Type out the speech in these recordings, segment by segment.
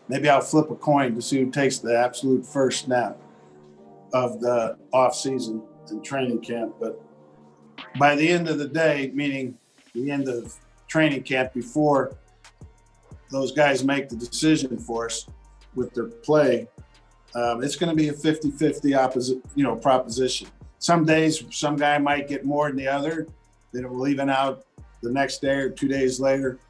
Maybe I'll flip a coin to see who takes the absolute first snap of the off season and training camp. But by the end of the day, meaning the end of training camp, before those guys make the decision for us with their play, it's going to be a 50-50 proposition. Some days, some guy might get more than the other. Then it will even out the next day or 2 days later.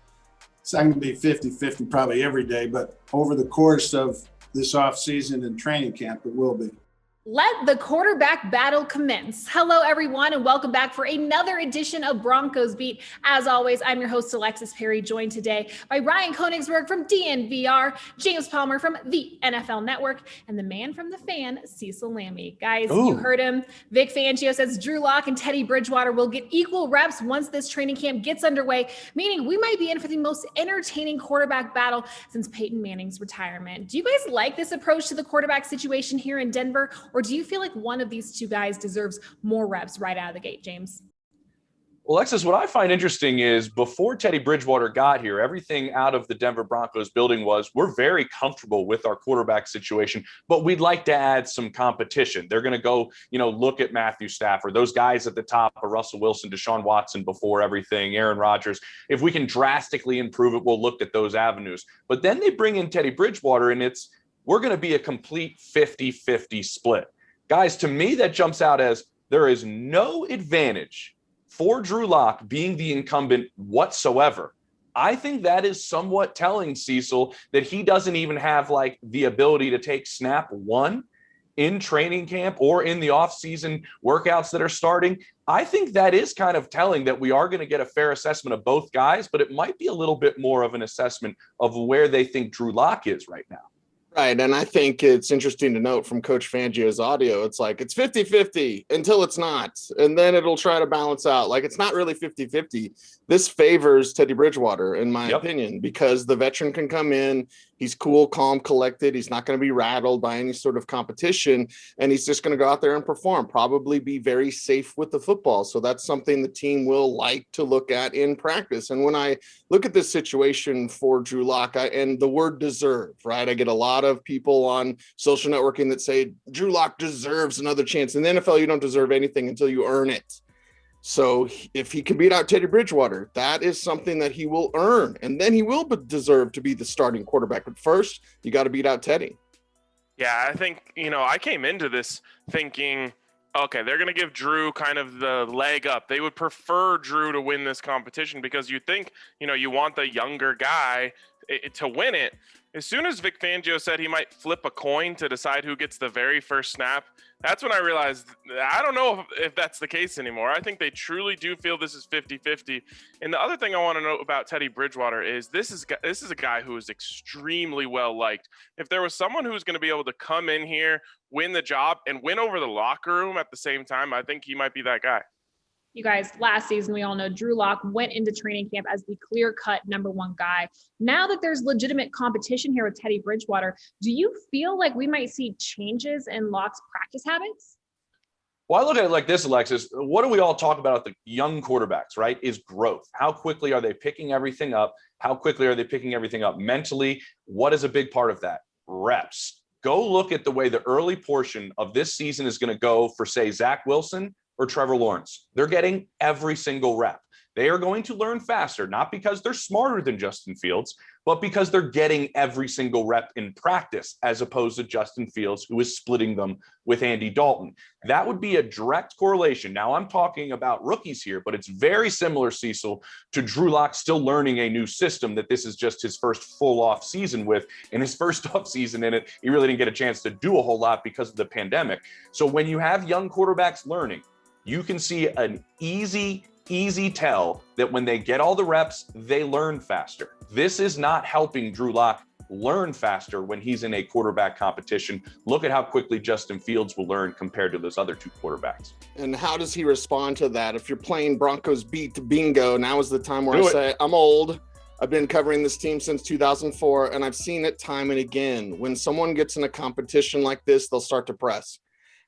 It's not going to be 50-50 probably every day, but over the course of this offseason and training camp, it will be. Let the quarterback battle commence. Hello, everyone, and welcome back for another edition of Broncos Beat. As always, I'm your host, Alexis Perry, joined today by Ryan Koenigsberg from DNVR, James Palmer from the NFL Network, and the man from the fan, Cecil Lammey. Guys, You heard him. Vic Fangio says Drew Lock and Teddy Bridgewater will get equal reps once this training camp gets underway, meaning we might be in for the most entertaining quarterback battle since Peyton Manning's retirement. Do you guys like this approach to the quarterback situation here in Denver? Or do you feel like one of these two guys deserves more reps right out of the gate, James? Well, Alexis, what I find interesting is before Teddy Bridgewater got here, everything out of the Denver Broncos building was we're very comfortable with our quarterback situation, but we'd like to add some competition. They're going to go, look at Matthew Stafford, those guys at the top of Russell Wilson, Deshaun Watson before everything, Aaron Rodgers. If we can drastically improve it, we'll look at those avenues. But then they bring in Teddy Bridgewater, and we're going to be a complete 50-50 split. Guys, to me, that jumps out as there is no advantage for Drew Lock being the incumbent whatsoever. I think that is somewhat telling, Cecil, that he doesn't even have the ability to take snap one in training camp or in the offseason workouts that are starting. I think that is kind of telling that we are going to get a fair assessment of both guys, but it might be a little bit more of an assessment of where they think Drew Lock is right now. Right. And I think it's interesting to note from Coach Fangio's audio, it's 50-50 until it's not. And then it'll try to balance out. It's not really 50-50. This favors Teddy Bridgewater, in my opinion, because the veteran can come in. He's cool, calm, collected. He's not going to be rattled by any sort of competition. And he's just going to go out there and perform, probably be very safe with the football. So that's something the team will like to look at in practice. And when I look at this situation for Drew Lock, and the word deserve, right? I get a lot of people on social networking that say Drew Lock deserves another chance. In the NFL, you don't deserve anything until you earn it. So if he can beat out Teddy Bridgewater, that is something that he will earn. And then he will deserve to be the starting quarterback. But first, you got to beat out Teddy. Yeah, I think, I came into this thinking, okay, they're going to give Drew kind of the leg up. They would prefer Drew to win this competition because you think, you want the younger guy to win it. As soon as Vic Fangio said he might flip a coin to decide who gets the very first snap, that's when I realized I don't know if that's the case anymore. I think they truly do feel this is 50-50. And the other thing I want to note about Teddy Bridgewater is this is a guy who is extremely well liked. If there was someone who's going to be able to come in here, win the job, and win over the locker room at the same time, I think he might be that guy. You guys, last season, we all know Drew Lock went into training camp as the clear-cut number one guy. Now that there's legitimate competition here with Teddy Bridgewater, do you feel like we might see changes in Lock's practice habits? Well, I look at it like this, Alexis. What do we all talk about at the young quarterbacks, right, is growth. How quickly are they picking everything up? How quickly are they picking everything up mentally? What is a big part of that? Reps. Go look at the way the early portion of this season is going to go for, say, Zach Wilson or Trevor Lawrence. They're getting every single rep. They are going to learn faster, not because they're smarter than Justin Fields, but because they're getting every single rep in practice, as opposed to Justin Fields, who is splitting them with Andy Dalton. That would be a direct correlation. Now, I'm talking about rookies here, but it's very similar, Cecil, to Drew Lock still learning a new system that this is just his first full off season with. In his first off season in it, he really didn't get a chance to do a whole lot because of the pandemic. So when you have young quarterbacks learning, you can see an easy tell that when they get all the reps, they learn faster. This is not helping Drew Lock learn faster when he's in a quarterback competition. Look at how quickly Justin Fields will learn compared to those other two quarterbacks. And how does he respond to that? If you're playing Broncos Beat bingo, now is the time where I say, I'm old. I've been covering this team since 2004, and I've seen it time and again. When someone gets in a competition like this, they'll start to press.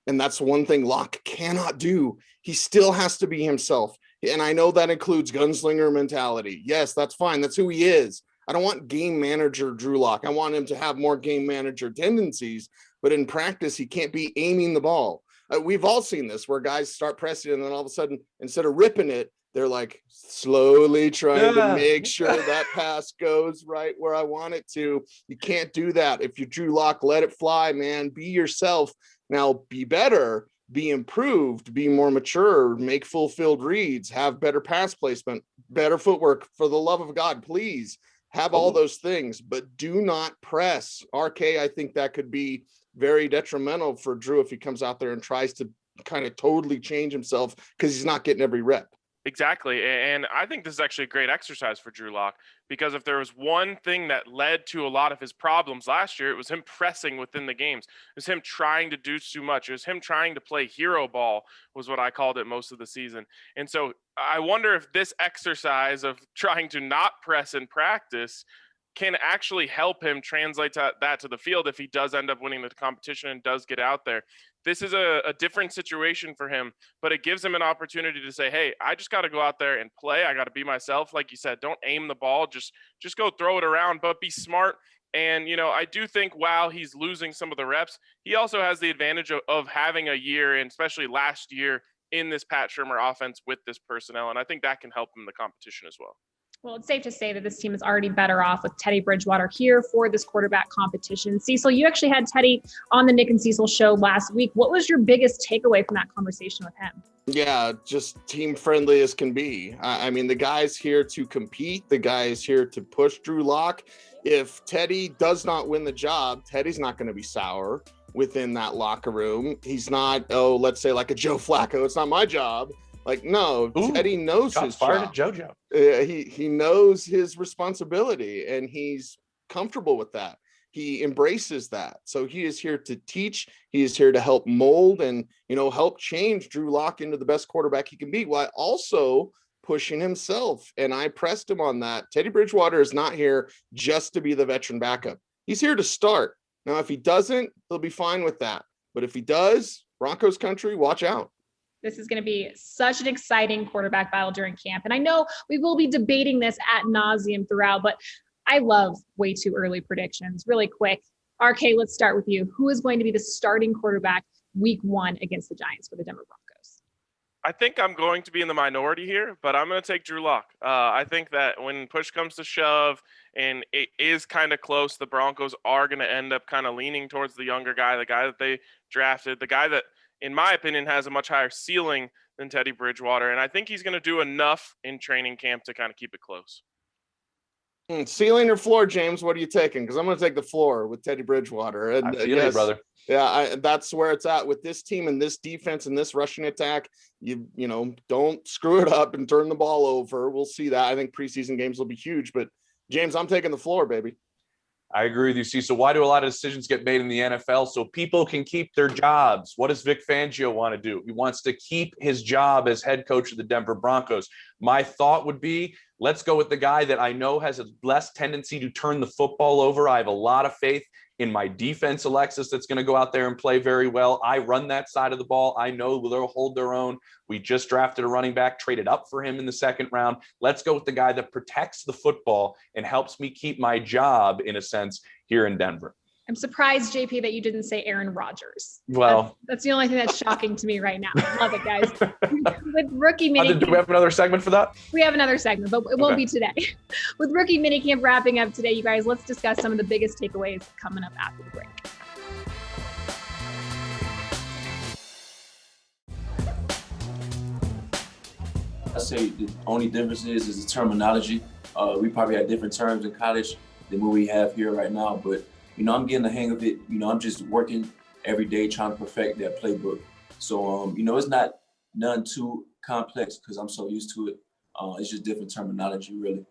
And that's one thing Lock cannot do. He still has to be himself. And I know that includes gunslinger mentality. Yes, that's fine. That's who he is. I don't want game manager Drew Lock. I want him to have more game manager tendencies, but in practice, he can't be aiming the ball. We've all seen this where guys start pressing and then all of a sudden, instead of ripping it, they're like slowly trying to make sure that pass goes right where I want it to. You can't do that. If you Drew Lock, let it fly, man. Be yourself. Now be better, be improved, be more mature, make fulfilled reads, have better pass placement, better footwork. For the love of God, please have all those things, but do not press. RK, I think that could be very detrimental for Drew if he comes out there and tries to kind of totally change himself because he's not getting every rep. Exactly. And I think this is actually a great exercise for Drew Lock, because if there was one thing that led to a lot of his problems last year, it was him pressing within the games. It was him trying to do too much. It was him trying to play hero ball, was what I called it most of the season. And so I wonder if this exercise of trying to not press in practice can actually help him translate that to the field if he does end up winning the competition and does get out there. This is a different situation for him, but it gives him an opportunity to say, hey, I just got to go out there and play. I got to be myself. Like you said, don't aim the ball. Just go throw it around, but be smart. And, I do think while he's losing some of the reps, he also has the advantage of having a year, and especially last year, in this Pat Shurmur offense with this personnel. And I think that can help him in the competition as well. Well, it's safe to say that this team is already better off with Teddy Bridgewater here for this quarterback competition. Cecil, you actually had Teddy on the Nick and Cecil show last week. What was your biggest takeaway from that conversation with him? Yeah, just team friendly as can be. I mean, the guy's here to compete. The guy is here to push Drew Lock. If Teddy does not win the job, Teddy's not going to be sour within that locker room. He's not, let's say like a Joe Flacco. It's not my job. Like, no, Teddy knows his job. JoJo. He knows his responsibility, and he's comfortable with that. He embraces that. So he is here to teach. He is here to help mold and, help change Drew Lock into the best quarterback he can be, while also pushing himself. And I pressed him on that. Teddy Bridgewater is not here just to be the veteran backup. He's here to start. Now, if he doesn't, he'll be fine with that. But if he does, Broncos country, watch out. This is going to be such an exciting quarterback battle during camp. And I know we will be debating this ad nauseum throughout, but I love way too early predictions. Really quick. RK, let's start with you. Who is going to be the starting quarterback week 1 against the Giants for the Denver Broncos? I think I'm going to be in the minority here, but I'm going to take Drew Lock. I think that when push comes to shove and it is kind of close, the Broncos are going to end up kind of leaning towards the younger guy, the guy that they drafted, the guy that, in my opinion, has a much higher ceiling than Teddy Bridgewater. And I think he's going to do enough in training camp to kind of keep it close. Ceiling or floor, James? What are you taking? Because I'm going to take the floor with Teddy Bridgewater. And I feel you, brother. Yeah, that's where it's at with this team and this defense and this rushing attack. You don't screw it up and turn the ball over. We'll see that. I think preseason games will be huge. But, James, I'm taking the floor, baby. I agree with you, Cecil. Why do a lot of decisions get made in the NFL? So people can keep their jobs. What does Vic Fangio want to do? He wants to keep his job as head coach of the Denver Broncos. My thought would be, let's go with the guy that I know has a less tendency to turn the football over. I have a lot of faith in my defense, Alexis, that's going to go out there and play very well. I run that side of the ball. I know they'll hold their own. We just drafted a running back, traded up for him in the second round. Let's go with the guy that protects the football and helps me keep my job, in a sense, here in Denver. I'm surprised, JP, that you didn't say Aaron Rodgers. Well, that's the only thing that's shocking to me right now. Love it, guys. With rookie minicamp, do we have another segment for that? We have another segment, but it won't be today. With rookie minicamp wrapping up today, you guys, let's discuss some of the biggest takeaways coming up after the break. I say the only difference is the terminology. We probably had different terms in college than what we have here right now, but I'm getting the hang of it. I'm just working every day trying to perfect that playbook. So, it's not none too complex because I'm so used to it. It's just different terminology, really.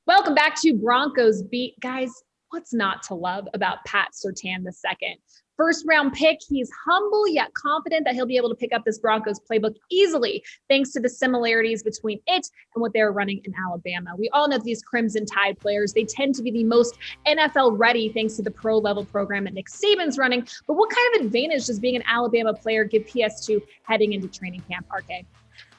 Welcome back to Broncos Beat. Guys, what's not to love about Pat Surtain II? First round pick, he's humble yet confident that he'll be able to pick up this Broncos playbook easily, thanks to the similarities between it and what they're running in Alabama. We all know these Crimson Tide players, they tend to be the most NFL ready thanks to the pro level program that Nick Saban's running. But what kind of advantage does being an Alabama player give PS2 heading into training camp, RK?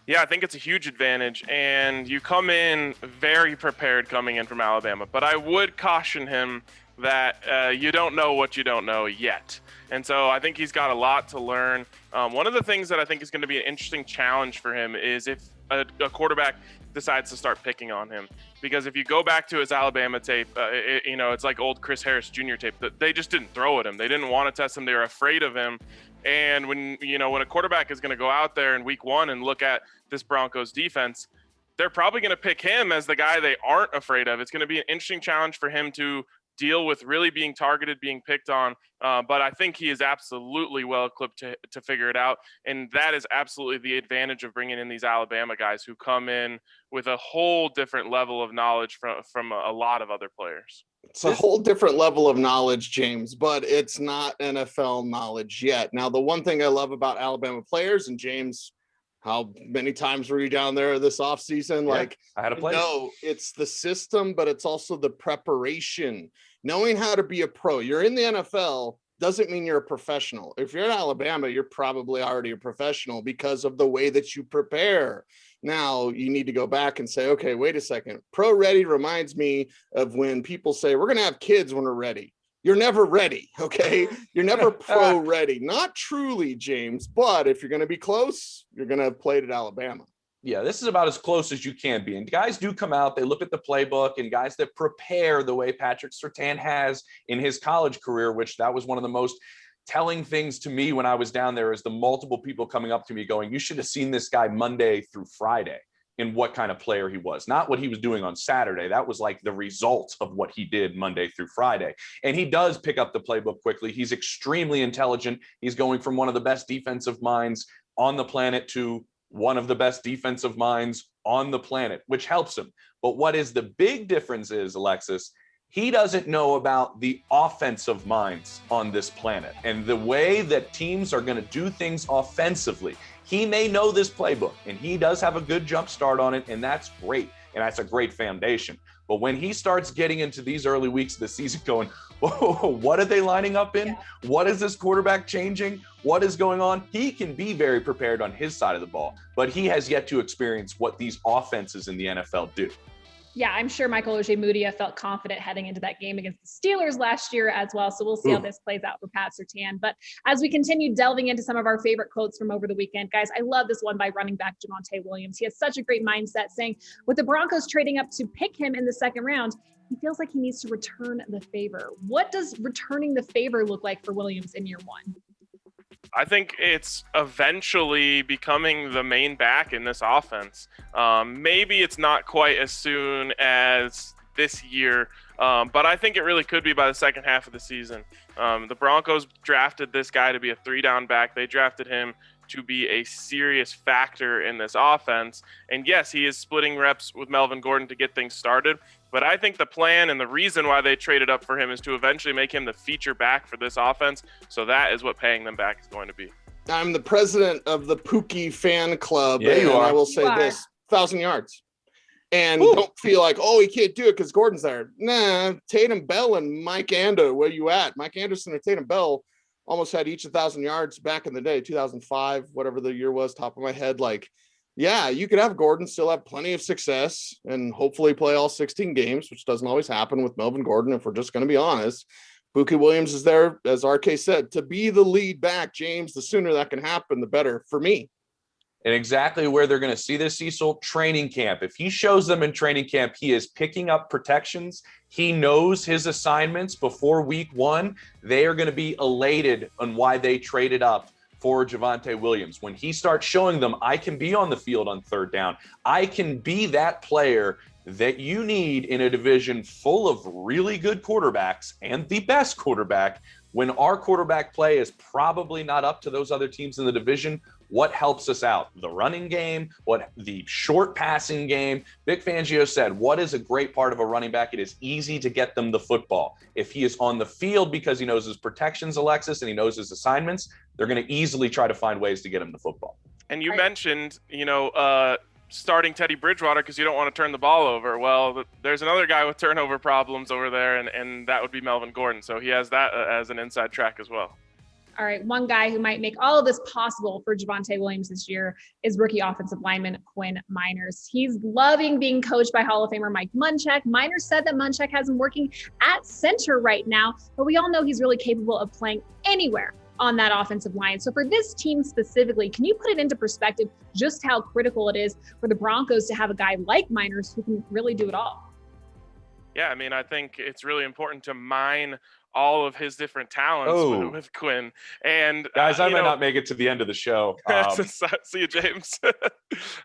Yeah, I think it's a huge advantage, and you come in very prepared coming in from Alabama. But I would caution him that you don't know what you don't know yet. And so I think he's got a lot to learn. One of the things that I think is going to be an interesting challenge for him is if a quarterback decides to start picking on him. Because if you go back to his Alabama tape, it's like old Chris Harris Jr. tape. They just didn't throw at him. They didn't want to test him. They were afraid of him. And when a quarterback is going to go out there in week one and look at this Broncos defense, they're probably going to pick him as the guy they aren't afraid of. It's going to be an interesting challenge for him to deal with really being targeted, being picked on. But I think he is absolutely well equipped to figure it out. And that is absolutely the advantage of bringing in these Alabama guys who come in with a whole different level of knowledge from a lot of other players. It's a whole different level of knowledge, James, but it's not NFL knowledge yet. Now, the one thing I love about Alabama players, and James, how many times were you down there this offseason? Yeah, like, I had a place. No, it's the system, but it's also the preparation. Knowing how to be a pro. You're in the NFL doesn't mean you're a professional. If you're in Alabama, you're probably already a professional because of the way that you prepare. Now you need to go back and say, okay, wait a second. Pro ready reminds me of when people say we're going to have kids when we're ready. You're never ready. Okay. You're never pro ready. Not truly, James, but if you're going to be close, you're going to have played at Alabama. Yeah, this is about as close as you can be. And guys do come out, they look at the playbook, and guys that prepare the way Patrick Surtain has in his college career, which that was one of the most telling things to me when I was down there, is the multiple people coming up to me going, you should have seen this guy Monday through Friday and what kind of player he was, not what he was doing on Saturday. That was like the result of what he did Monday through Friday. And he does pick up the playbook quickly. He's extremely intelligent. He's going from one of the best defensive minds on the planet to one of the best defensive minds on the planet, which helps him. But what is the big difference is, Alexis, he doesn't know about the offensive minds on this planet and the way that teams are going to do things offensively. He may know this playbook, and he does have a good jump start on it, and that's great, and that's a great foundation. But when he starts getting into these early weeks of the season going, whoa, what are they lining up in? Yeah. What is this quarterback changing? What is going on? He can be very prepared on his side of the ball, but he has yet to experience what these offenses in the NFL do. Yeah, I'm sure Michael Ojemudia felt confident heading into that game against the Steelers last year as well. So we'll see how this plays out for Pat Surtain. But as we continue delving into some of our favorite quotes from over the weekend, guys, I love this one by running back Javonte Williams. He has such a great mindset, saying, with the Broncos trading up to pick him in the second round, he feels like he needs to return the favor. What does returning the favor look like for Williams in year one? I think it's eventually becoming the main back in this offense. Maybe it's not quite as soon as this year, but I think it really could be by the second half of the season. The Broncos drafted this guy to be a 3-down back. They drafted him to be a serious factor in this offense. And yes, he is splitting reps with Melvin Gordon to get things started. But I think the plan and the reason why they traded up for him is to eventually make him the feature back for this offense. So that is what paying them back is going to be. I'm the president of the Pookie fan club. Yeah, you are. I will say this, 1,000 yards. And don't feel like, oh, he can't do it because Gordon's there. Nah, Tatum Bell and Mike Ando, where you at? Mike Anderson and Tatum Bell almost had each 1,000 yards back in the day, 2005, whatever the year was, top of my head. Like, yeah, you could have Gordon still have plenty of success and hopefully play all 16 games, which doesn't always happen with Melvin Gordon, if we're just going to be honest. Pookie Williams is there, as RK said, to be the lead back, James. The sooner that can happen, the better for me. And exactly where they're going to see this, Cecil, training camp. If he shows them in training camp, he is picking up protections. He knows his assignments before week one. They are going to be elated on why they traded up for Javonte Williams. When he starts showing them, I can be on the field on third down. I can be that player that you need in a division full of really good quarterbacks and the best quarterback. When our quarterback play is probably not up to those other teams in the division, what helps us out? The running game, the short passing game. Vic Fangio said, what is a great part of a running back? It is easy to get them the football. If he is on the field because he knows his protections, Alexis, and he knows his assignments, they're going to easily try to find ways to get him the football. And you mentioned, starting Teddy Bridgewater because you don't want to turn the ball over. Well, there's another guy with turnover problems over there, and that would be Melvin Gordon. So he has that as an inside track as well. All right, one guy who might make all of this possible for Javonte Williams this year is rookie offensive lineman Quinn Miners. He's loving being coached by Hall of Famer Mike Munchak. Miners said that Munchak has him working at center right now, but we all know he's really capable of playing anywhere on that offensive line. So for this team specifically, can you put it into perspective just how critical it is for the Broncos to have a guy like Miners who can really do it all? Yeah, I mean, I think it's really important to mine all of his different talents with Quinn. And guys, I might not make it to the end of the show. See you, James.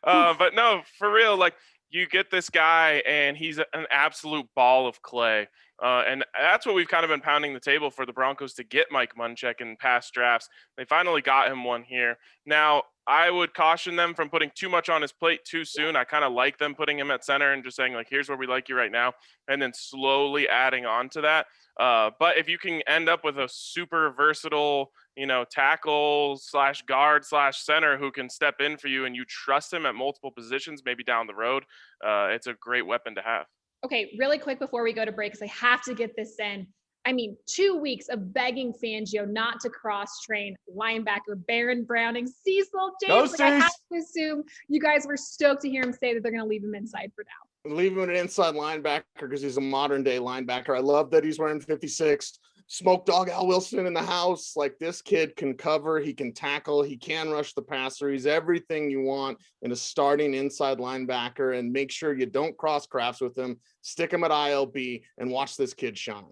But no, for real, like you get this guy and he's an absolute ball of clay. And that's what we've kind of been pounding the table for the Broncos to get Mike Munchak in past drafts. They finally got him one here. Now, I would caution them from putting too much on his plate too soon. I kind of like them putting him at center and just saying, like, here's where we like you right now, and then slowly adding on to that. But if you can end up with a super versatile, tackle / guard / center who can step in for you and you trust him at multiple positions, maybe down the road, it's a great weapon to have. Okay, really quick before we go to break, because I have to get this in. I mean, 2 weeks of begging Fangio not to cross-train linebacker Baron Browning. Cecil, James, I have to assume you guys were stoked to hear him say that they're going to leave him inside for now. Leave him an inside linebacker because he's a modern-day linebacker. I love that he's wearing 56. Smoke Dog Al Wilson in the house. Like, this kid can cover, he can tackle, he can rush the passer. He's everything you want in a starting inside linebacker, and make sure you don't cross crafts with him. Stick him at ILB and watch this kid shine.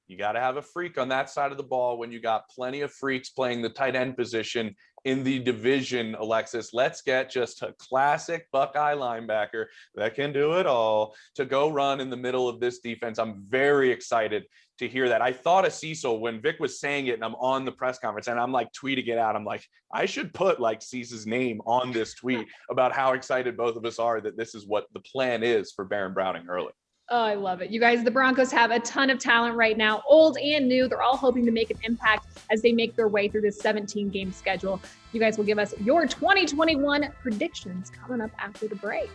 You got to have a freak on that side of the ball when you got plenty of freaks playing the tight end position in the division, Alexis. Let's get just a classic Buckeye linebacker that can do it all to go run in the middle of this defense. I'm very excited to hear that. I thought of Cecil when Vic was saying it, and I'm on the press conference and I'm like tweeting it out. I'm like, I should put like Cecil's name on this tweet about how excited both of us are that this is what the plan is for Baron Browning early. Oh, I love it. You guys, the Broncos have a ton of talent right now, old and new. They're all hoping to make an impact as they make their way through this 17-game schedule. You guys will give us your 2021 predictions coming up after the break.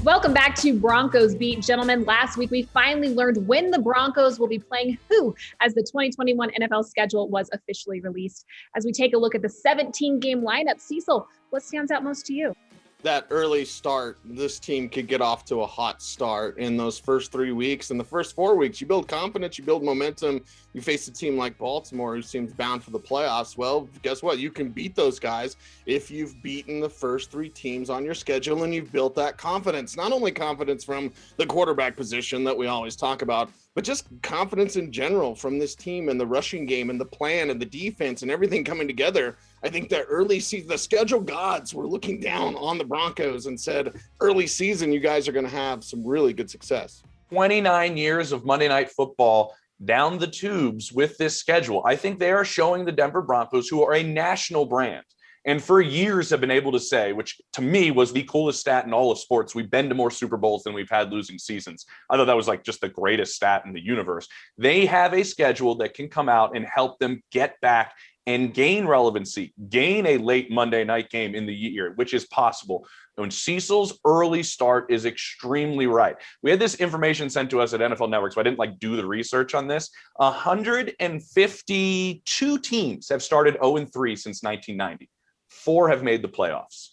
Welcome back to Broncos Beat. Gentlemen, last week we finally learned when the Broncos will be playing who as the 2021 NFL schedule was officially released. As we take a look at the 17-game lineup, Cecil, what stands out most to you? That early start, this team could get off to a hot start in those first 3 weeks. In the first 4 weeks, you build confidence, you build momentum. You face a team like Baltimore who seems bound for the playoffs. Well, guess what? You can beat those guys if you've beaten the first 3 teams on your schedule and you've built that confidence. Not only confidence from the quarterback position that we always talk about, but just confidence in general from this team and the rushing game and the plan and the defense and everything coming together. I think that early season, the schedule gods were looking down on the Broncos and said, early season, you guys are going to have some really good success. 29 years of Monday Night Football down the tubes with this schedule. I think they are showing the Denver Broncos, who are a national brand, and for years have been able to say, which to me was the coolest stat in all of sports, we've been to more Super Bowls than we've had losing seasons. I thought that was like just the greatest stat in the universe. They have a schedule that can come out and help them get back and gain relevancy, gain a late Monday night game in the year, which is possible. And Cecil's early start is extremely right. We had this information sent to us at NFL Network, so I didn't do the research on this. 152 teams have started 0-3 since 1990. 4 have made the playoffs.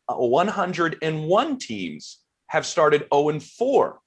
101 teams have started 0-4.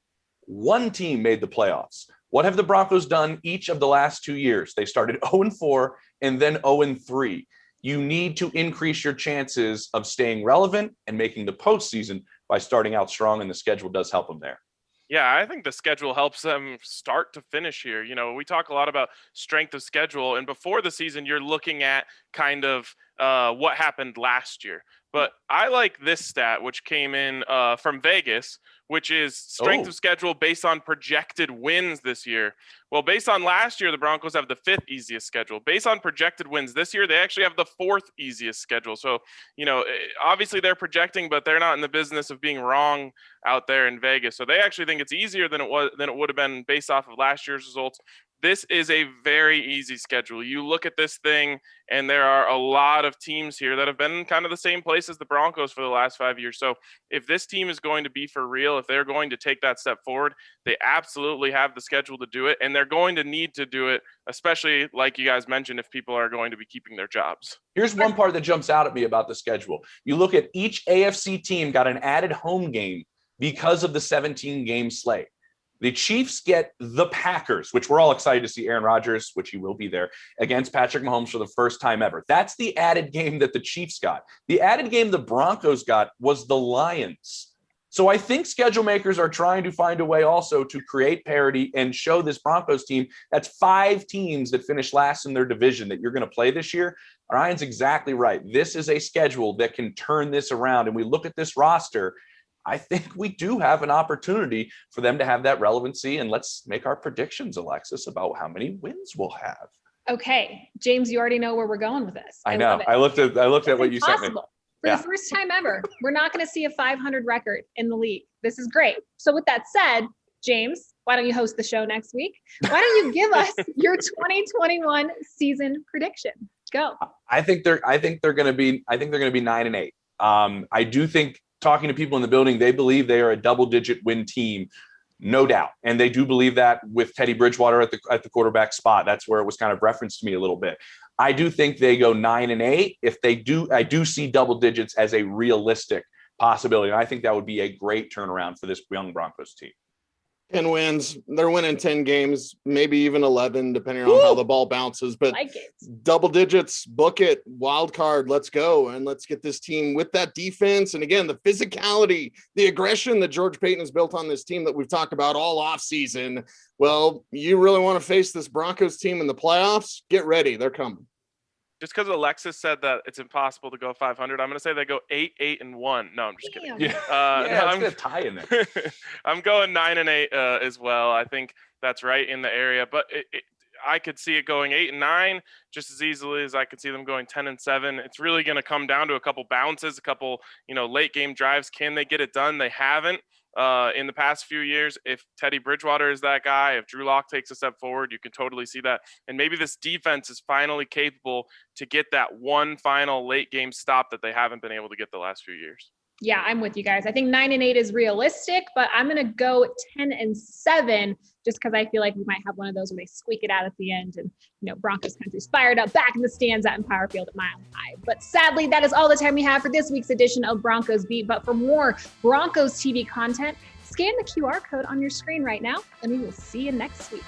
1 team made the playoffs. What have the Broncos done each of the last 2 years? They started 0-4 and then 0-3. You need to increase your chances of staying relevant and making the postseason by starting out strong, and the schedule does help them there. Yeah, I think the schedule helps them start to finish here. We talk a lot about strength of schedule, and before the season, you're looking at kind of what happened last year. But I like this stat, which came in from Vegas, which is strength of schedule based on projected wins this year. Well, based on last year, the Broncos have the 5th easiest schedule. Based on projected wins this year, they actually have the 4th easiest schedule. So, obviously they're projecting, but they're not in the business of being wrong out there in Vegas. So they actually think it's easier than it would have been based off of last year's results. this is a very easy schedule. You look at this thing, and there are a lot of teams here that have been in kind of the same place as the Broncos for the last 5 years. So if this team is going to be for real, if they're going to take that step forward, they absolutely have the schedule to do it, and they're going to need to do it, especially like you guys mentioned, if people are going to be keeping their jobs. Here's one part that jumps out at me about the schedule. You look at each AFC team got an added home game because of the 17-game slate. The Chiefs get the Packers, which we're all excited to see Aaron Rodgers, which he will be there, against Patrick Mahomes for the first time ever. That's the added game that the Chiefs got. The added game the Broncos got was the Lions. So I think schedule makers are trying to find a way also to create parity and show this Broncos team that's 5 teams that finished last in their division that you're going to play this year. Ryan's exactly right. This is a schedule that can turn this around. And we look at this roster, I think we do have an opportunity for them to have that relevancy. And let's make our predictions, Alexis, about how many wins we'll have. Okay, James, you already know where we're going with this. I know. I looked at what you sent me. For the first time ever, we're not going to see a 500 record in the league. This is great. So with that said, James, why don't you host the show next week? Why don't you give us your 2021 season prediction? Go. I think they're going to be 9-8. I do think, talking to people in the building, they believe they are a double-digit win team, no doubt. And they do believe that with Teddy Bridgewater at the quarterback spot. That's where it was kind of referenced to me a little bit. I do think they go 9-8. If they do, I do see double digits as a realistic possibility. And I think that would be a great turnaround for this young Broncos team. 10 wins. They're winning 10 games, maybe even 11, depending on how the ball bounces. But double digits, book it, wild card, let's go. And let's get this team with that defense. And again, the physicality, the aggression that George Paton has built on this team that we've talked about all offseason. Well, you really want to face this Broncos team in the playoffs? Get ready. They're coming. Just because Alexis said that it's impossible to go 500, I'm going to say they go 8-1. No, I'm just kidding. Yeah, I'm going to tie in there. I'm going 9-8 as well. I think that's right in the area, but I could see it going 8-9 just as easily as I could see them going 10-7. It's really going to come down to a couple bounces, a couple, late game drives. Can they get it done? They haven't. In the past few years. If Teddy Bridgewater is that guy, if Drew Lock takes a step forward, you can totally see that. And maybe this defense is finally capable to get that one final late game stop that they haven't been able to get the last few years. Yeah, I'm with you guys. I think 9-8 is realistic, but I'm going to go 10-7 just because I feel like we might have one of those where they squeak it out at the end and, Broncos country's fired up back in the stands out in Power Field at Mile High. But sadly, that is all the time we have for this week's edition of Broncos Beat. But for more Broncos TV content, scan the QR code on your screen right now, and we will see you next week.